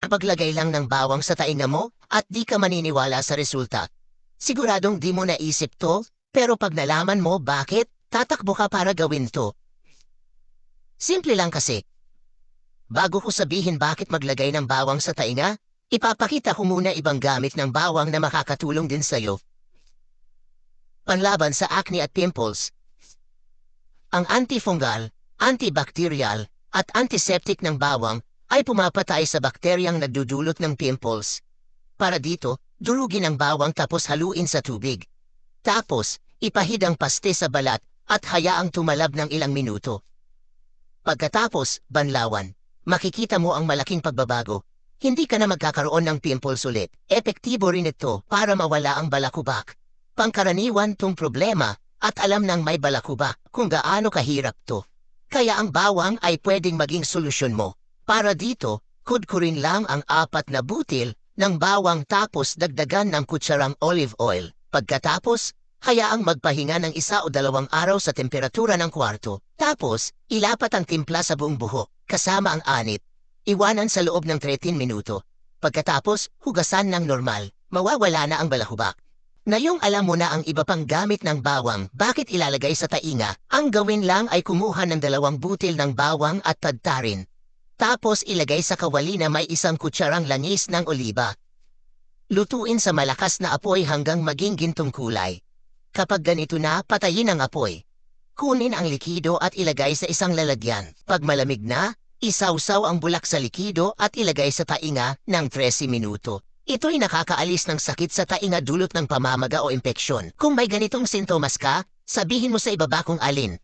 Kakapaglagay lang ng bawang sa tainga mo at di ka maniniwala sa resulta. Siguradong di mo naisip to, pero pag nalaman mo bakit, tatakbo ka para gawin to. Simple lang kasi. Bago ko sabihin bakit maglagay ng bawang sa tainga, ipapakita ko muna ibang gamit ng bawang na makakatulong din sa'yo. Panlaban sa acne at pimples. Ang antifungal, antibacterial, at antiseptic ng bawang ay pumapatay sa bakteryang nagdudulot ng pimples. Para dito, durugin ang bawang tapos haluin sa tubig. Tapos, ipahid ang paste sa balat at hayaang tumalab ng ilang minuto. Pagkatapos, banlawan. Makikita mo ang malaking pagbabago. Hindi ka na magkakaroon ng pimples ulit. Epektibo rin ito para mawala ang balakubak. Pangkaraniwan tong problema at alam ng may balakubak kung gaano kahirap to. Kaya ang bawang ay pwedeng maging solusyon mo. Para dito, kudkurin lang ang 4 na butil ng bawang tapos dagdagan ng kutsarang olive oil. Pagkatapos, hayaang magpahinga ng 1 o 2 araw sa temperatura ng kwarto. Tapos, ilapat ang timpla sa buong buhok, kasama ang anit. Iwanan sa loob ng 13 minuto. Pagkatapos, hugasan ng normal. Mawawala na ang balakubak. Ngayong alam mo na ang iba pang gamit ng bawang, bakit ilalagay sa tainga, ang gawin lang ay kumuha ng 2 butil ng bawang at tadtarin. Tapos ilagay sa kawali na may 1 kutsarang langis ng oliba. Lutuin sa malakas na apoy hanggang maging gintong kulay. Kapag ganito na, patayin ang apoy. Kunin ang likido at ilagay sa isang lalagyan. Pag malamig na, isawsaw ang bulak sa likido at ilagay sa tainga ng 13 minuto. Ito'y nakakaalis ng sakit sa tainga dulot ng pamamaga o impeksyon. Kung may ganitong sintomas ka, sabihin mo sa ibaba kung alin.